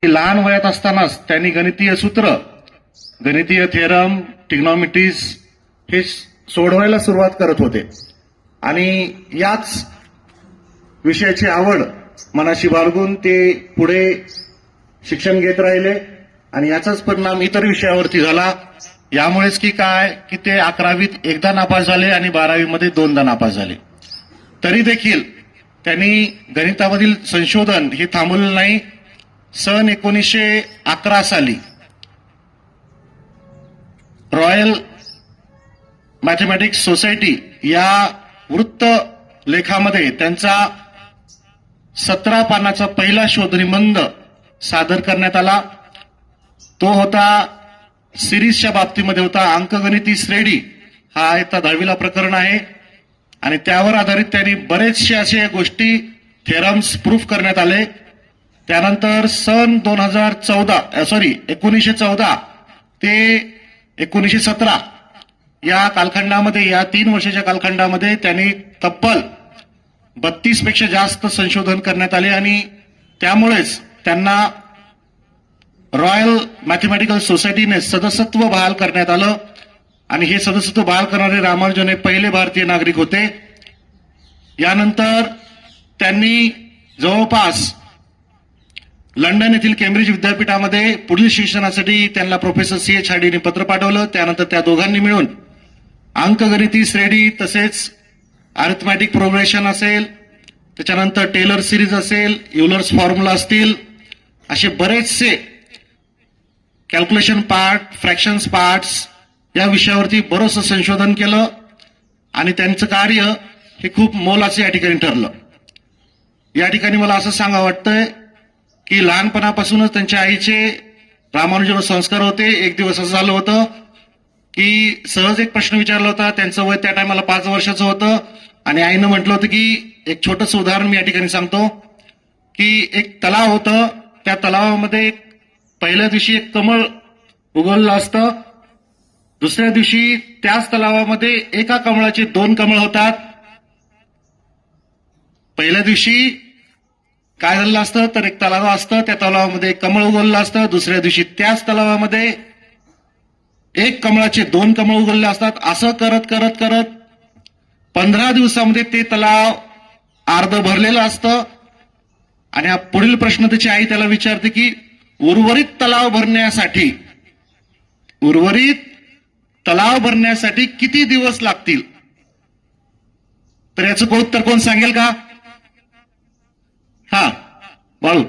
लहान वयात असतानाच त्यांनी गणितीय सूत्र, गणितीय थेरम, ट्रिग्नोमेट्रीज हे सोडवायला सुरुवात करत होते आणि याच विषयाची आवड मनाशी बाळगून ते पुढे शिक्षण घेत राहिले आणि याचाच परिणाम इतर विषयावरती झाला. यामुळेच की काय की ते 11वीत एकदा नापास झाले आणि 12वीमध्ये दोनदा नापास झाले. तरी देखील त्यांनी गणितामधील संशोधन हे थांबवलं नाही. सन 1911 साली रॉयल मॅथमॅटिक्स सोसायटी या वृत्त लेखामध्ये त्यांचा 17 पानाचा पहिला शोधनिबंध सादर करण्यात आला. तो होता सिरीजच्या बाबतीमध्ये होता. अंकगणिती श्रेणी हा आता 10वीला प्रकरण आहे आणि त्यावर आधारित त्यांनी बरेचसे असे गोष्टी थेरम्स प्रूफ करण्यात आले. त्यानंतर सन 1914 ते 1917 या कालखंडामध्ये, या 3 वर्षाच्या कालखंडामध्ये त्यांनी तब्बल 32 पेक्षा जास्त संशोधन करण्यात आले आणि त्यामुळेच त्यांना रॉयल मॅथमॅटिकल सोसायटीने सदस्यत्व बहाल करण्यात आलं आणि हे सदस्यत्व बहाल करणारे रामानुजन हे पहिले भारतीय नागरिक होते. यानंतर त्यांनी जवळपास लंडन येथील केम्ब्रिज विद्यापीठामध्ये पुढील शिक्षणासाठी त्यांना प्रोफेसर C.H. हार्डीने पत्र पाठवलं. त्यानंतर त्या दोघांनी मिळून अंकगणिती श्रेणी तसेच अरिथमॅटिक प्रोग्रेशन असेल, त्याच्यानंतर टेलर सिरीज असेल, युलर्स फॉर्म्युला असतील, असे बरेचसे कॅल्क्युलेशन पार्ट, फ्रॅक्शन्स पार्ट्स या विषयावरती बरंचसं संशोधन केलं आणि त्यांचं कार्य हे खूप मोलाचं या ठिकाणी ठरलं. या ठिकाणी मला असं सांगावं वाटतंय की लहानपणापासूनच त्यांच्या आईचे रामानुजन संस्कार होते. एक दिवस असं झालं होतं की सहज एक प्रश्न विचारला होता. त्यांचं वय त्या टायमाला 5 वर्षाचं होतं आणि आईनं म्हटलं होतं की एक छोटंसं उदाहरण मी या ठिकाणी सांगतो की एक तलाव होतं. त्या तलावामध्ये पहिल्या दिवशी एक कमळ उगवलं असतं. दुसऱ्या दिवशी त्याच तलावामध्ये एका कमळाचे 2 कमळ होतात. पहिल्या दिवशी काय झालं असतं तर एक तलाव असतं, त्या तलावामध्ये एक कमळ उगवलं असतं. दुसऱ्या दिवशी त्याच तलावामध्ये एक कमळाचे 2 कमळ उगवले असतात. असं करत करत करत 15 दिवसामध्ये ते तलाव अर्ध भरलेलं असतं आणि हा पुढील प्रश्न त्याची आई त्याला विचारते की उर्वरित तलाव भरण्यासाठी किती दिवस लागतील. तर याचं उत्तर कोण सांगेल का? हा, बाळू.